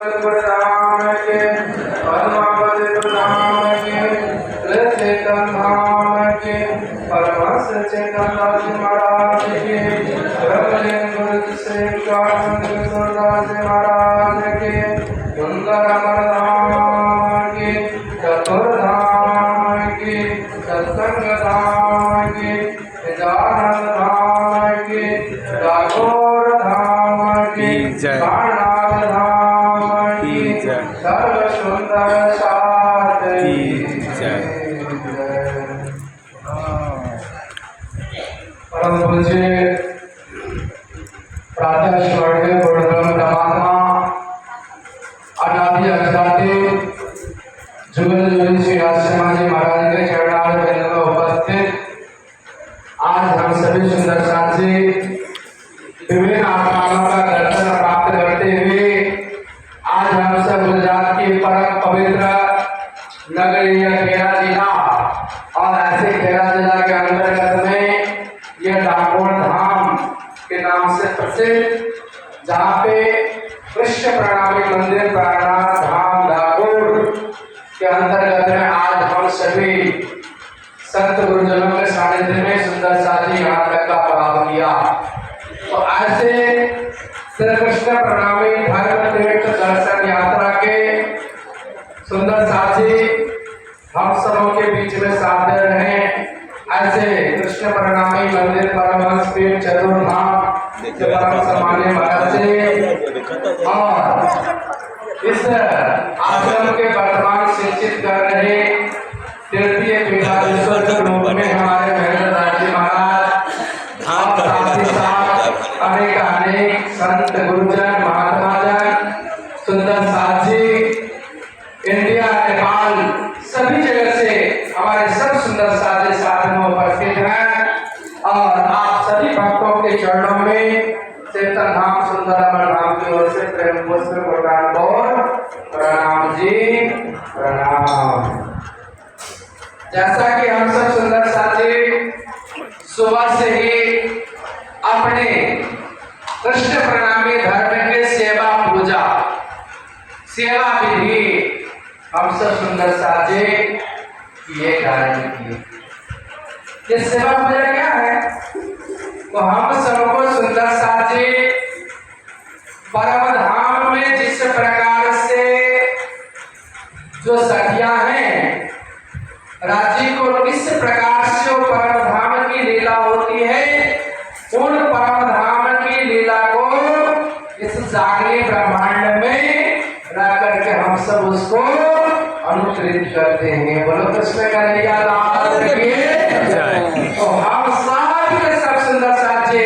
धाम के परमापद धाम के चेतन धाम के परमहंस चेतन दास महाराज के ब्रह्मलिंग गुरु श्रीकानंद दास महाराज के सुंदर अमर धाम के चतुर्धाम के सत्संग धाम के निजानंद धाम के डाकोर धाम के कानाद धाम की सर्व सुंदर साथ परम पूज्य प्रातः स्वर्गीय गुरुब्रह्म परमात्मा अनादि अजाति जुगल जुगल श्री राजशर्मा जी महाराज के चरणार बिंदु में उपस्थित आज हम सभी सुंदर साथी विभिन्न आत्माओं का दर्शन प्राप्त करते हुए आज हम सब गुजरात की परम पवित्र नगरी खेड़ा जिला और ऐसे खेड़ा जिला के अंतर्गत में यह डाकोर धाम के नाम से प्रसिद्ध जहाँ पे कृष्ण प्रणामी मंदिर प्राणनाथ धाम डाकोर के अंतर्गत में आज हम सभी संत गुरुजनों के सानिध्य में सुंदर साथी यहाँ तक का प्रभाव किया। तो ऐसे श्री कृष्ण प्रणामी धर्म तीर्थ दर्शन यात्रा के सुंदर साथी हम सबों के बीच में साथ दे रहे हैं। ऐसे कृष्ण प्रणामी मंदिर परमहंस पीठ चतुर्धाम परम सम्मान्य महाराज जी और इस आश्रम के वर्तमान शिक्षित कर रहे तृतीय पीठाधीश्वर के रूप में हमारे महेंद्र जी महाराज साथ ही साथ अनेक अनेक संत गुरुजन महात्मा जन सुंदर साथी इंडिया नेपाल सभी जगह से हमारे सब सुंदर साथी साथ में उपस्थित हैं और आप सभी भक्तों के चरणों में चेतन धाम सुंदर अमर धाम की ओर से प्रेम पुष्प प्रणाम जी प्रणाम। जैसा कि हम सब सुंदर साथी सुबह से ही अपने कृष्ण प्रणामी धर्म के सेवा पूजा सेवा विधि हम सब सुंदर साथी ये कार्य किए। ये सेवा पूजा क्या है? तो हम सबको सुंदर साथी परम धाम में जिस प्रकार से जो सखियां हैं राजी को किस प्रकार से वो परम धाम की लीला होती है उन परम धाम की लीला को इस जागृत ब्रह्मांड में रह करके हम सब उसको अनुकृत करते हैं। बोलो कृष्ण कन्हैया लाल की जय। तो हम सब सुंदर साथी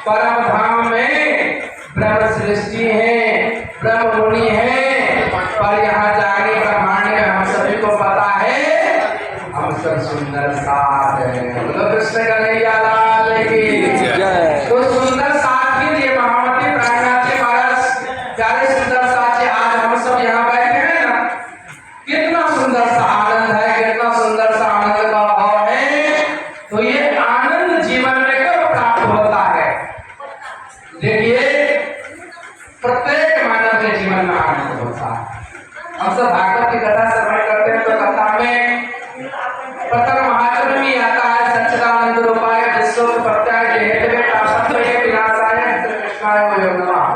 परम धाम में ब्रह्म सृष्टि है ब्रह्म मुनि है पर यहाँ जागृत ब्रह्मांड में हम सभी को पता है हम सब सुंदर साथ हैं। बोलो कृष्ण कन्हैया लाल की जय। तो सुंदर साथ के लिए महामती प्राणनाथ जी महाराज प्यारे सुंदर साथ जी आज हम सब यहाँ बैठे हैं ना कितना सुंदर सा आनंद है कितना सुंदर सा आनंद का भाव है। तो ये आनंद जीवन में कब प्राप्त होता है? देखिए प्रत्येक मानव के जीवन में आनंद होता है। हम सब भागवत की कथा श्रवण करते हैं तो कथा में प्रथम महात्म में आता है सच्चिदानंद रूपाय विश्वोत्पत्त्याय हेतवे तापत्रय विनाशाय श्री कृष्णाय वयो नमः।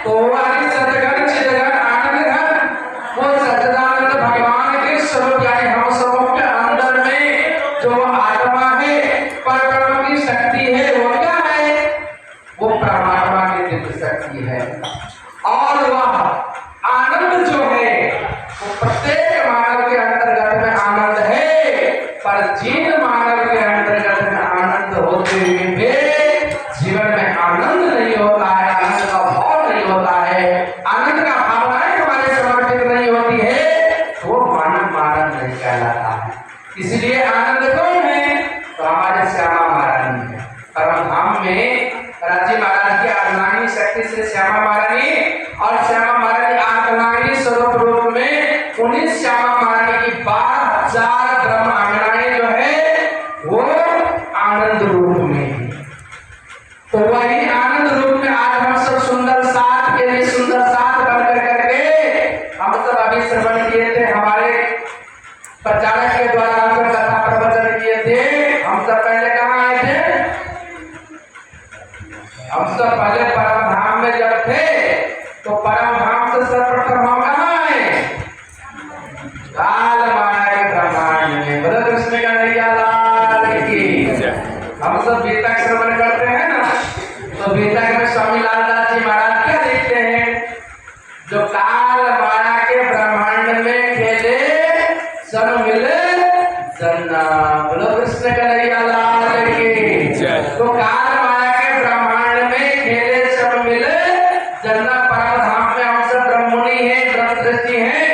तो वाली सदगण चिदगण आनंद घन वो सच्चिदानंद भगवान के स्वरूप यानी हम सबों के अंदर में जो आत्मा है परब्रह्म की शक्ति है वो क्या है? वो परमात्मा की दिव्य शक्ति है और वह आनंद जो है वो प्रत्येक मानव के अंतर्गत में आनंद है पर जिन मानव के अंतर्गत में आनंद होते हुए भी जीवन में आनंद नहीं होता है आनंद का भाव नहीं होता है आनंद का भावनाएं हमारे समर्पित नहीं होती है तो वो मानव नहीं कहलाता है। इसलिए आनंद कौन है? तो हमारे श्यामा महारानी है। परम धाम में राजी महाराज की अर्धांगिनी शक्ति से श्यामा महारानी और श्यामा महारानी अर्धांगिनी स्वरूप रूप में उन्हीं श्यामा महारानी की 12,000 ब्रह्मांगनाएं जो है वो आनंद रूप में है। तो वही आनंद रूप में आज हम सब सुंदर साथ के लिए सुंदर साथ बनकर करके तो सर्वप्रथम हम कहाँ है? काल माया के ब्रह्मांड में। बोलो कृष्ण कन्हैया लाल की। हम सब गीता श्रवण करते हैं ना, तो गीता में स्वामी लालदास जी महाराज क्या लिखते हैं? जो काल माया के ब्रह्मांड में खेले सब मिले जन्ना। बोलो कृष्ण कन्हैया लाल की। तो काल माया के ब्रह्मांड में खेले सब मिले जन्ना। परम धाम में हम सब ब्रह्मणि है, ब्रह्म दृष्टि है।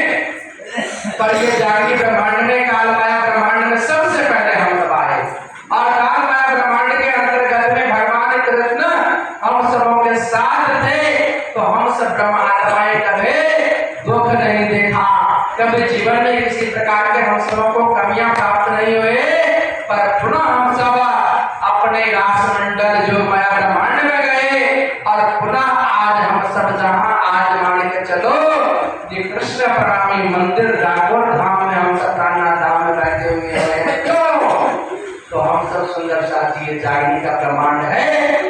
पर ये जागृत ब्रह्मांड में, काल माया ब्रह्मांड में सबसे पहले हम सब आए। और काल माया ब्रह्मांड के अंतर्गत में भगवान कृष्ण हम सबों के साथ थे। तो हम सब ब्रह्म आत्माएं कभी दुख नहीं देखा, कभी जीवन में किसी प्रकार के हम सबों को कमियां प्राप्त नहीं हुए। पर पुनः हम सब अपने रासमंडल जो माया ब्रह्मांड में गए और पुनः आज हम सब जहां आज मान के चलो ये कृष्ण प्रणामी मंदिर जागोर धाम में हम सब प्राणनाथ धाम में बैठे हुए हैं। क्यों? तो हम सब सुंदर साथी ये जागृत का ब्रह्मांड है।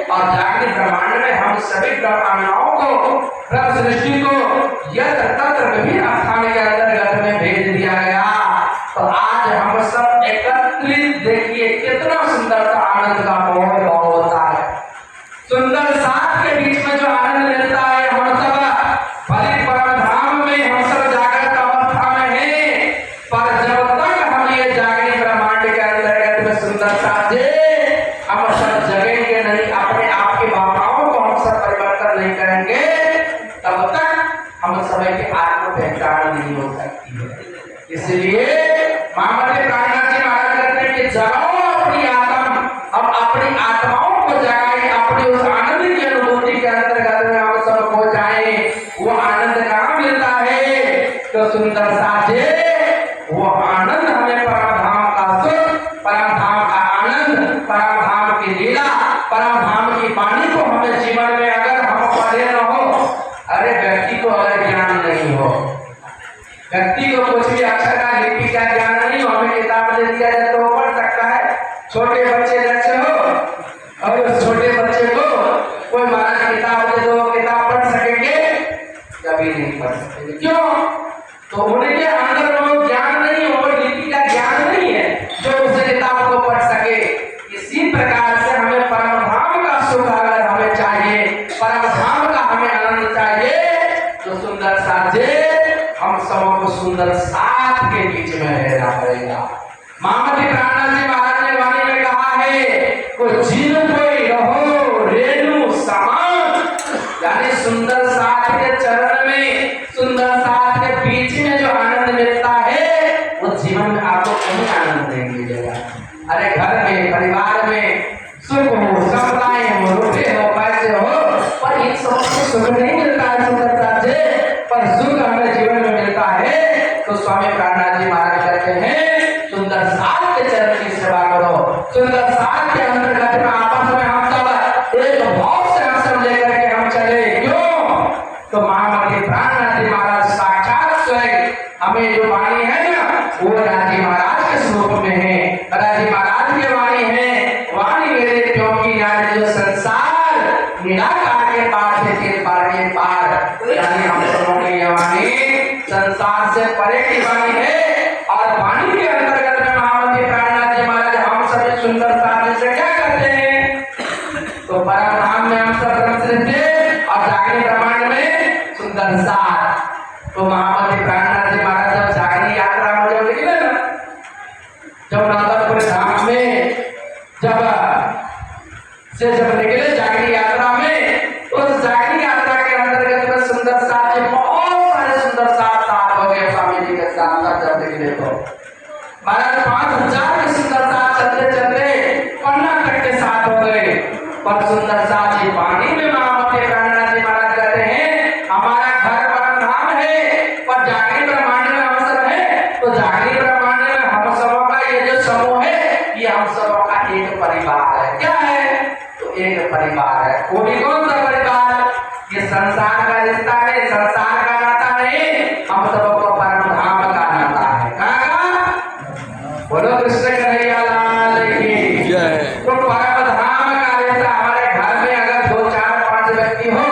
और जागृत ब्रह्मांड में हम सभी ब्रह्मांडों को, ब्रह्म सृष्टि को यत्र तत्र विभिन्न स्थान के अंतर्गत में भेज दिया गया। तो आज हम सब एकत्रित, देखिए कितना सुंदरता आनंद का माहौल होता है। सुंदर साथ के बीच में जो आनंद मिलता है, हम सब भले परम धाम में हम सब जागृत अवस्था में हैं। पर जब तक हम ये जागृत ब्रह्मांड के अंतर्गत में सुंदर साथ हम सब जगेंगे नहीं, अपने आप की भावनाओं को हम सब परिवर्तन नहीं करेंगे, तब तक हम समय की आत्म पहचान नहीं हो सकती है। इसलिए महामते प्राणनाथ जी महाराज कहते हैं कि जगाओ अपनी आत्मा, अब अपनी आत्माओं को जगाए, अपनी उस आनंद की अनुभूति के अंतर्गत में हम सब हो जाए। वो आनंद कहाँ मिलता है? तो सुंदर साथे वो आनंद हमें परम धाम का सुख, परम धाम का आनंद, परम धाम की लीला, परम धाम की वाणी को हमें जीवन में अगर हम पढ़े न हो, अरे व्यक्ति को अगर ज्ञान नहीं हो, व्यक्ति को कुछ भी अक्षर का लिपि का ज्ञान नहीं हो, हमें किताब दे दिया जाए तो वो पढ़ सकता है। छोटे बच्चे जैसे हो, और उस छोटे बच्चे को कोई महाराज किताब दे दो, किताब पढ़ सकेंगे? कभी नहीं पढ़ सकेंगे। क्यों? तो उनके अंदर वो ज्ञान नहीं है, वो लिपि का ज्ञान नहीं है जो उस किताब को पढ़ सके। इसी प्रकार से हमें परम धाम का सुख अगर हमें चाहिए, परम धाम का हमें आनंद चाहिए, तो सुंदर साथे हम सबों को सुंदर साथ के बीच में रहना पड़ेगा। महामती प्राणनाथ जी महाराज ने वाणी में कहा है, कोई जीव कोई रहो रेणु समान, यानी सुंदर साथ के चरण में, सुंदर साथ के बीच में जो आनंद मिलता है, वो जीवन में आपको कहीं आनंद नहीं मिलेगा। अरे घर में, परिवार में सुख हो, समुदाय हो, रुपये हो, पैसे हो, पर इन सबों को सुख नहीं मिलता है सुंदर साथ से, पर सुख हमें जीवन में मिलता है। तो स्वामी प्राणनाथ जी महाराज कहते हैं सुंदर साथ के चरण की सेवा करो। सुंदर साथ के अंतर्गत में आपस में हम सब एक भाव से हम सब लेकर के हम चले। क्यों? तो महामती प्राणनाथ जी महाराज साक्षात स्वयं हमें जो वाणी है ना, वो राजी महाराज के स्वरूप में है। राजी महाराज की वाणी है, वाणी मेरे क्योंकि यानी जो संसार निराकार के पार से के पार के पार, यानी हम सबों की ये वाणी संसार से परे की वाणी है। और वाणी के अंतर्गत में महामती प्राणनाथ जी महाराज हम सभी सुंदर साथ से क्या करते हैं? तो परम धाम में हम सब ब्रह्म सृष्टि और जागृत ब्रह्मांड में सुंदर साथ। तो महामती प्राणनाथ जी महाराज जब जागृत यात्रा में जब निकले ना, जब नाथपुर धाम में जब निकले जागृत यात्रा में, उस जागृत यात्रा के अंतर्गत में सुंदर साथ के बहुत सारे सुंदर साथ हो गए स्वामी जी के साथ। जब निकले तो महाराज 5000 के सुंदर साथ चलते चलते पन्ना तक के साथ हो गए। पर सुंदर साथ जी पानी में महामती प्राणनाथ जी महाराज कहते हैं हमारा घर परम धाम है, पर जागृत ब्रह्मांड में हम सब है। तो जागृत ब्रह्मांड में हम सबों का ये जो समूह है, ये हम सबों का एक परिवार है। क्या है? तो एक परिवार है। कौन सा परिवार? ये संसार का रिश्ता नहीं, संसार का नाता नहीं, हम सबों को परम धाम का नाता है। कहाँ का? बोलो कृष्ण कन्हैया लाल की जय। तो परम धाम का रिश्ता हमारे घर में अगर 2 4 5 व्यक्ति हो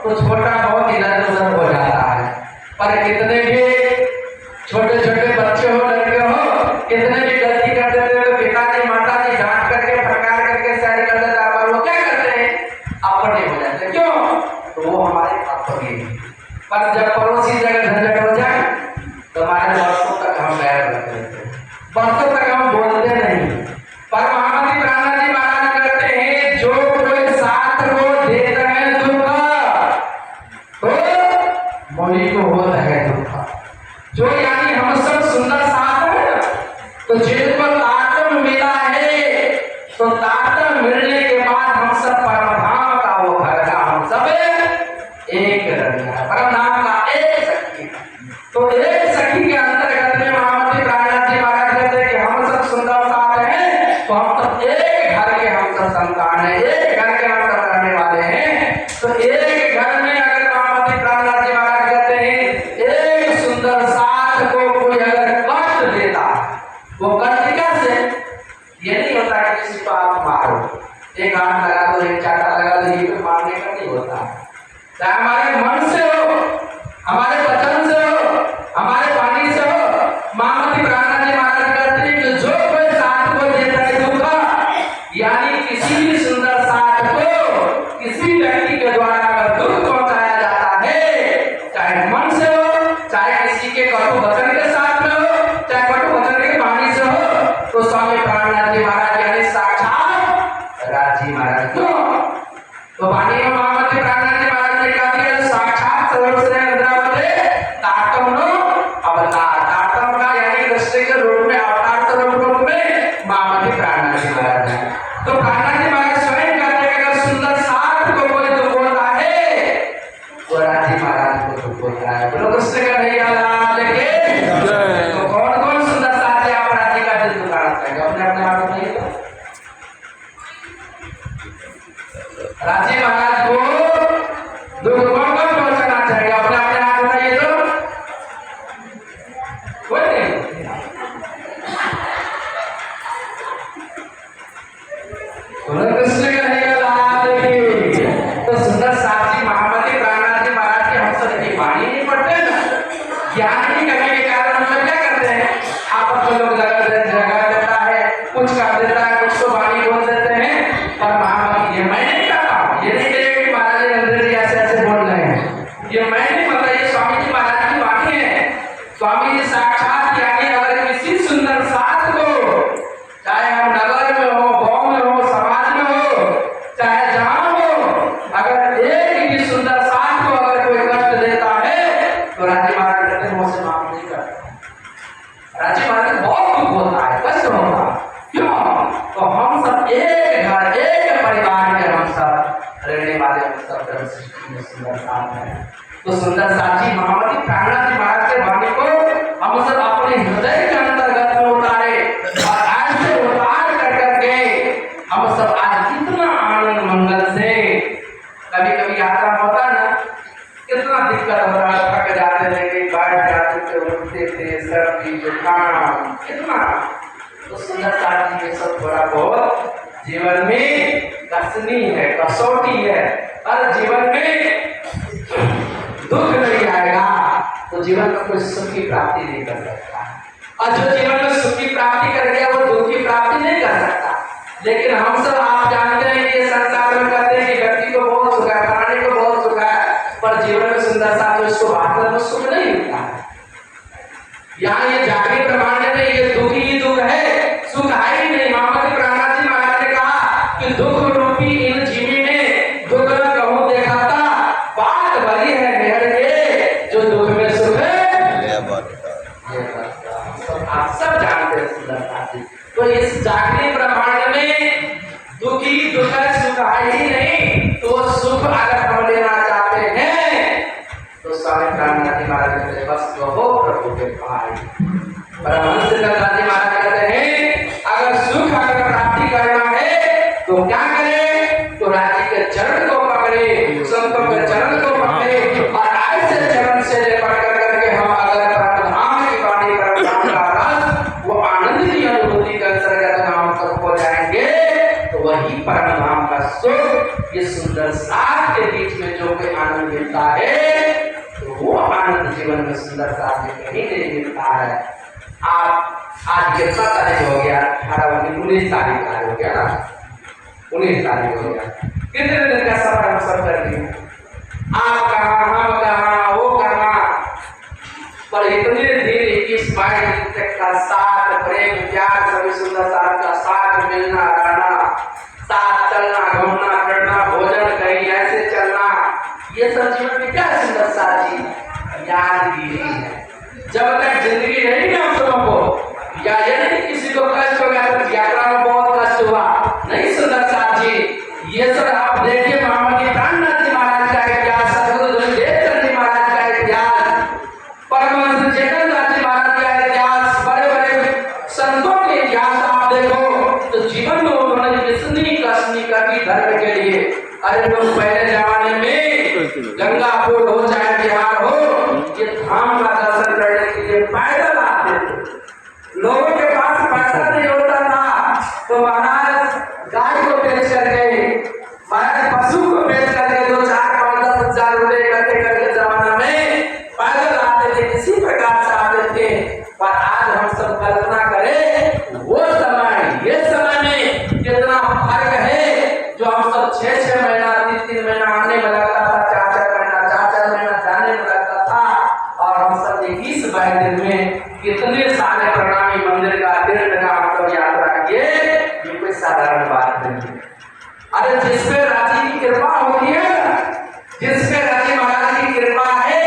तो छोटा बहुत इधर उधर हो जाता है। चाहे कितने भी छोटे छोटे बच्चे हो, लड़के हो, कितने भी गलती कर देते हो, पिताजी माताजी डांट करके फटकार करके साइड कर देता है, पर वो क्या करते हैं, अपने हो जाते हैं। क्यों? तो वो हमारे अपने हैं। पर जब पड़ोसी जगह झंझट हो जाए तो हमारे बरसों तक हम बैर रखते हैं, बरसों तक हम बोलते नहीं। पर महामती प्राणनाथ जी महाराज कहते हैं, जो कोई साथ को देता है दुख, तो मोली को होता है दुख। जो यानी हम सब सुंदर साथ है, तो जिनको ताकत मिला है, तो ताकत मिलने के बाद हम सब परमधाम का वो घर का हम सब एक परमधाम का एक सखी। तो एक सखी के अंतर्गत में महामती प्राणनाथ जी महाराज कहते हैं कि हम सब सुंदर साथ हैं, तो हम सब एक घर के हम सब संतान हैं, एक घर के हम सब रहने वाले हैं। तो एक घर में अगर महामती प्राणनाथ जी महाराज कहते हैं, एक सुंदर साथ को कोई अगर कष्ट देता, वो कष्ट कैसे? ये नहीं होता कि किसी को आप मारो, एक हाथ लगा दो, एक चाटा लगा दो, ये मारने का नहीं होता। चाहे हमारे मन से हो, हमारे वचन से हो, हमारे वाणी से हो, महामती प्राणनाथ जी महाराज कहते हैं कि जो कोई साथ को देता है दुख, यानी किसी भी सुंदर साथ को किसी व्यक्ति के द्वारा अगर दुख पहुंचाया जाता है, चाहे मन से हो, चाहे किसी के कटु वचन के साथ में हो, चाहे कटु वचन के वाणी से हो, तो स्वामी प्राणनाथ जी महाराज यानी साक्षात राजी महाराज। क्यों? तो वाणी में महामती प्राणनाथ जी महाराज ने कहा कि साक्षात सर्वश्रेष्ठ इंद्रावते ताटम नो अवतार, ताटम का यानी कृष्ण के रूप में अवतार स्वरूप रूप में महामती प्राणनाथ जी महाराज है। तो प्राणनाथ जी महाराज स्वयं कहते हैं, अगर सुंदर साथ को कोई दुख होता है, तो राजी महाराज को दुख होता है। बोलो कृष्ण का नहीं आला लेके। तो कौन कौन सुंदर साथ है आप राजी का दिल दुकान करेंगे? अपने अपने हाथ में तो राजी महाराज को दुख कौन कौन पहुंचाना चाहेगा? अपने अपने हाथ उठाइए तो कोई नहीं। कृष्ण का नहीं लाल की। तो सुंदर साथ जी महामती प्राणनाथ जी महाराज के हम सब की वाणी नहीं पढ़ते ना, ज्ञान नहीं करने के कारण हम सब क्या करते हैं, आपस में लोग जगह देता है, कुछ कर देता है, कुछ तो वाणी बोल देते हैं। पर महामती ये मैं नहीं करता, ये नहीं कहेगा कि महाराज नरेंद्र जी ऐसे ऐसे बोल रहे हैं, ये मैं नहीं पता, ये स्वामी जी महाराज की वाणी है। स्वामी जी साक्षात यानी अगर किसी सुंदर साथ को, चाहे हम नगर में हो, गांव में हो, समाज में हो, चाहे जहां हो, अगर एक भी सुंदर साथ को अगर कोई कष्ट देता है, तो राजी महाराज कहते हैं मुझसे माफ नहीं करता। राजी महाराज बहुत दुख होता है, कष्ट होता है। क्यों? तो हम सब एक घर एक परिवार के हम सब रहने वाले, हम सब में सुंदर साथ है। तो सुंदर साथ जी महामती प्राणनाथ जी महाराज के वाणी को हम सब अपने हृदय के अंतर्गत में उतारे, और आज से उतार कर करके हम सब आज कितना आनंद मंगल से, कभी कभी यात्रा होता ना, कितना दिक्कत होता है, थक जाते थे, बैठ जाते थे, उठते थे, सर्दी जुकाम कितना। तो सुंदर साथ जी ये सब थोड़ा बहुत जीवन में कसनी है, कसौटी है। और जीवन में दुख नहीं आएगा तो जीवन में कोई सुख की प्राप्ति नहीं कर सकता, और जो जीवन में सुख की प्राप्ति कर गया वो दुख की प्राप्ति नहीं कर सकता। लेकिन हम सब आप जानते हैं कि ये संसार में कहते हैं कि व्यक्ति को बहुत सुख है, प्राणी को बहुत सुख है, पर जीवन में सुंदर सा जो इसको वास्तव में सुख नहीं मिलता है। यहाँ ये जागृत ब्रह्मांड में ये दुख ही दुख है, सुख है ही नहीं। महामती प्राणनाथ जी महाराज ने कहा कि दुख रूपी इन जीवी में दुख न कहूं देखा था, बात भरी है मेहर के, जो दुख में सुख है आप सब जानते हैं सुंदरता जी। तो इस जागृत ब्रह्मांड में दुख ही दुख है, सुख है ही नहीं। तो सुख अगर हम लेना चाहते हैं तो स्वामी प्राणनाथ जी महाराज कहते बस कहो प्रभु के पास। परमहंस जी महाराज कहते हैं अगर सुख अगर प्राप्ति करना है तो क्या करे, तो राजी के चरण को पकड़े, संतों के चरण को पकड़े, और ऐसे चरण से पकड़ करके हम अगर परमधाम की वाणी परमधाम का रस वो आनंद की अनुभूति के अंतर्गत हम सबको जाएंगे, तो वही परमधाम का सुख, ये सुंदर साथ के बीच में जो कोई आनंद मिलता है, तो वो आनंद जीवन में सुंदर साथ कहीं नहीं मिलता है। आप आज कितना तारीख हो गया? 19 तारीख आज हो गया ना, 19 तारीख हो गया। कितने दिन का सफर हम सब कर लिए? आप कहाँ, हम कहाँ, वो कहाँ, पर इतने दिन 21-22 तक का साथ, प्रेम, प्यार, सभी सुंदर साथ का साथ मिलना, रहना, साथ चलना, घूमना फिरना, भोजन कहीं ऐसे चलना, ये सब जीवन में क्या सुंदर साथी यादगिरी है। जब तक जिंदगी रही ना हम सबों को, या यदि किसी को कष्ट हो गया तो यात्रा में बहुत कष्ट हुआ, नहीं सुंदर साथी, ये सब आप देखिए महामनी प्राणनाथ जी महाराज का इतिहास, सदगुरु देवचंद जी महाराज का इतिहास, परमहंस चेतनदास जी महाराज का इतिहास, बड़े बड़े संतों के इतिहास आप देखो तो जीवन में उन्होंने कितनी कष्ट करी धर्म के लिए। अरे लोग पहले जमाने में गंगापुर हो चाहे बिहार हो, ये धाम का दर्शन करने के लिए पैदल आते थे। लोगों के पास पैसा नहीं होता था तो महाराज गाय को बेच करके, महाराज पशु को बेच करके 2, 4, 5, 10 हजार रुपए इकट्ठे करके जमाना में पैदल आते थे, किसी प्रकार से आते थे। पर आज हम सब कल्पना करें वो समय ये समय में कितना फर्क है, जो हम सब 6-6 महीना 3-3 महीना आने में लगता था, 4-4 महीना 4-4 महीना जाने में लगता था, और हम सब 21-22 दिन में कितने सारे प्रणामी मंदिर का 1.5 घंटा हम सब यात्रा किए, ये कोई साधारण बात नहीं है। अरे जिस पे राजी की कृपा होती है, जिस पे राजी महाराज की कृपा है,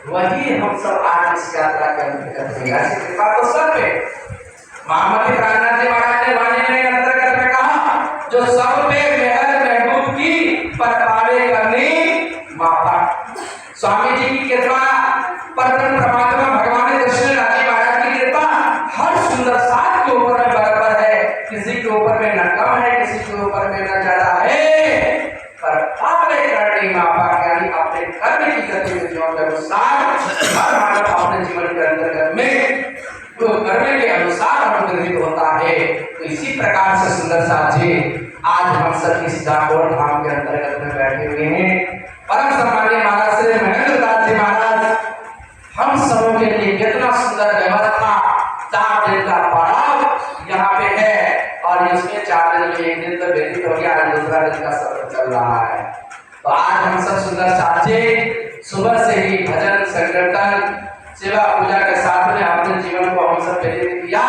वही हम सब आज इस यात्रा करते हैं। ऐसी कृपा तो सब पे महामती प्राणनाथ जी महाराज ने वाणी में अंतर्गत में कहा, जो सब पे मेहर महबूब की पर पावे करनी मापा। स्वामी जी की कृपा, परम परमात्मा भगवान कृष्ण राजी महाराज की कृपा हर सुंदर साथ के ऊपर में बराबर है, किसी के ऊपर में न कम है, किसी के ऊपर में न ज्यादा है, पर पावे करनी मापा, यानी अपने कर्म की गतिविधियों के अनुसार हर मानव अपने जीवन के अंतर्गत में तो करने के अनुसार अनुग्रहित होता है। तो इसी प्रकार से सुंदर साथ जी आज हम सब इस डाकोर धाम के अंतर्गत में बैठे हुए हैं। परम सम्मानीय महाराज श्री महेंद्र दास जी महाराज हम सबों के लिए कितना सुंदर व्यवस्था, 4 दिन का पड़ाव यहाँ पे है, और इसमें 4 दिन में 1 दिन तो व्यतीत हो गया, दूसरा दिन का सफर चल रहा है। तो आज हम सब सुंदर साथी सुबह से ही भजन संकीर्तन सेवा पूजा के साथ में अपने जीवन को हम सब व्यतीत किया।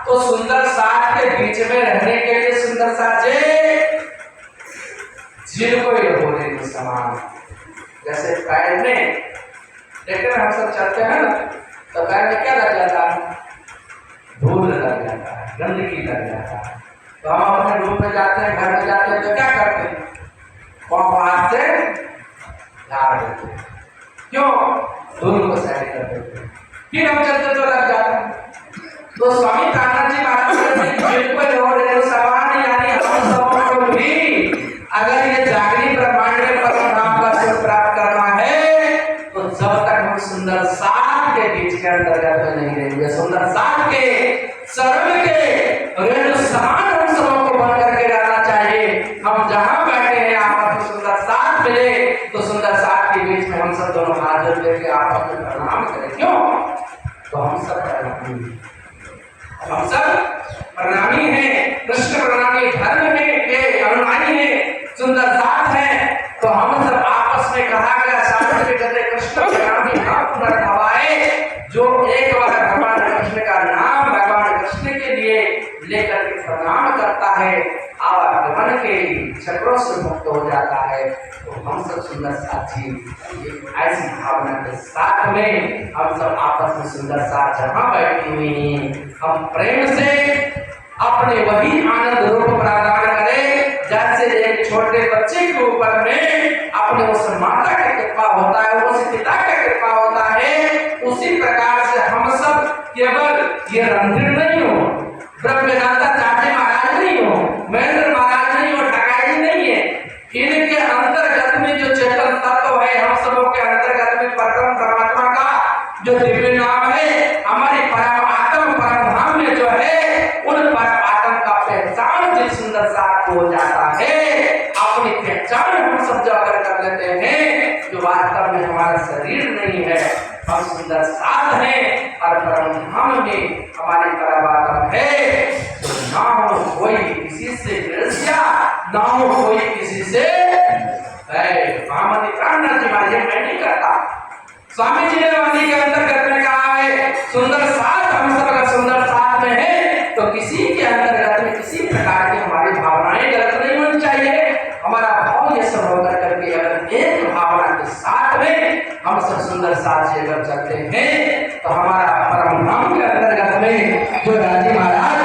तो सुंदर साथ के बीच में रहने के लिए सुंदर साथ जिनको ये बोले तो समान, जैसे पैर में देखते हैं हम सब चलते हैं ना, तो पैर में क्या लग जाता है? धूल लग जाता है, गंदगी लग जाता है। तो हम अपने रूम में जाते हैं, घर में जाते हैं, तो क्या करते हैं? पाँव हाथ से झाड़ देते हैं। क्यों? धूल को साइड कर देते हैं। फिर हम चलते तो लग जाते हैं। तो स्वामी प्राणनाथ जी महाराज बिल्कुल और समान, यानी हम सबों को भी अगर ये जागृत ब्रह्मांड में परम धाम का सुख प्राप्त करना है, तो जब तक हम सुंदर साथ के बीच के अंतर्गत में नहीं रहेंगे, सुंदर साथ के शरण के रेणु समान हम सबों को बन करके रहना चाहिए। हम जहाँ बैठे हैं आपस में सुंदर साथ मिले, तो सुंदर साथ के बीच में हम सब दोनों हाथ जोड़ लेके आपस में प्रणाम करें। क्यों? तो हम सब प्रणामी हैं, कृष्ण प्रणामी धर्म में के अनुयायी हैं, सुंदर साथ है। तो हम सब आपस में कहा गया शास्त्र में कहते कृष्ण प्रणामी हम पुनर्भवाए, जो एक बार भगवान कृष्ण का नाम भगवान कृष्ण के लिए लेकर के प्रणाम करता है, आवागमन के चक्रों से मुक्त हो जाता है। तो हम सब सुंदर साथी ऐसी भावना के साथ में हम सब आपस में सुंदर साथ जहाँ बैठे हुए हैं, हम प्रेम से अपने वही आनंद रूप प्रदान करें, जैसे एक छोटे बच्चे के ऊपर में अपने उस माता का कृपा होता है, उस पिता का कृपा होता है, उसी प्रकार से हम सब केवल ये रणधीर नहीं हो, ब्रह्मवेदांता चाचे महाराज नहीं हो, महेंद्र महाराज नहीं हो, टकाई नहीं है, इनके अंतर्गत में जो चेतन तत्व है, हम सबों के अंतर्गत में परम परमात्मा का जो दिव्य नाम है, हमारी परम आत्म परम धाम में जो है, उन परम आत्म का पहचान जिस सुंदर साथ हो जाता है, अपनी पहचान हम सब जाकर कर लेते हैं, जो वास्तव में हमारा शरीर नहीं है, हम सुंदर साथ हैं और परम धाम में हमारी परमात्मा है। तो ना हो कोई किसी से ईर्ष्या, ना हो कोई किसी से महामती प्राणनाथ जी महाराज मैं नहीं करता। स्वामी जी ने वाणी के अंतर्गत में कहा है सुंदर साथ, हम सब अगर सुंदर साथ में है तो किसी के अंतर्गत में किसी प्रकार की हमारी भावनाएं गलत नहीं होनी चाहिए। हमारा भाव ये सब होकर करके अगर एक भावना के साथ में हम सब सुंदर साथ से अगर चलते हैं तो हमारा परम धाम के अंतर्गत में जो राजी महाराज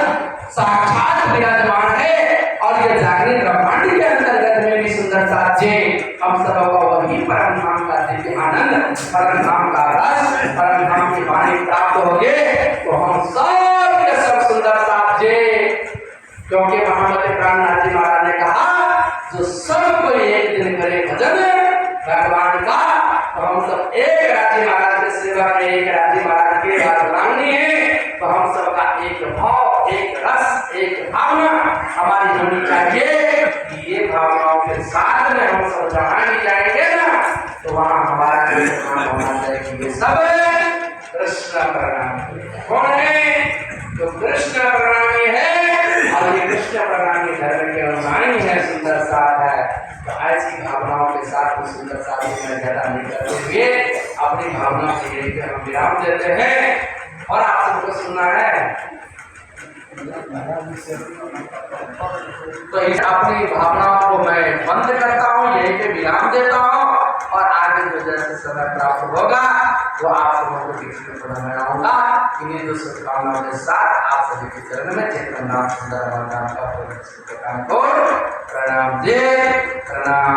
साक्षात विराजमान है और ये जागृत ब्रह्मांड के अंतर्गत में भी सुंदर साथ जी हम सब को वही परम धाम का दिव्य आनंद, परम धाम का रस, परम धाम की वाणी प्राप्त होगे तो हम सब के सब सुंदर साथ जी। क्योंकि महामती प्राणनाथ जी महाराज ने कहा जो सब कोई एक दिन करे भजन भगवान का तो हम सब एक राजी महाराज के सेवा में, एक राजी महाराज के राजवांगी है तो हम सबका एक भाव, एक रस, एक भावना हमारी होनी चाहिए कि ये भावनाओं के साथ में हम सब जहाँ भी जाएंगे ना तो वहाँ हमारा होना चाहिए कि ये सब कृष्ण प्रणामी कौन है? तो कृष्ण प्रणामी है और ये कृष्ण प्रणामी धर्म के अनुसारी है, सुंदर साथ है। तो ऐसी भावनाओं के साथ सुंदर साथ में ज्यादा नहीं करते हुए अपनी भावना के लिए हम विराम देते हैं और आप सबको सुनना है। तो इस अपनी भावनाओं को मैं बंद करता हूँ, यहीं पे विराम देता हूँ और आगे जो जैसे समय प्राप्त होगा वो आप सबों को बीच में बनाऊंगा। इन्हीं दो शुभकामनाओं के साथ आप सभी के चरण में चेतन सुंदर को प्रणाम दे, प्रणाम।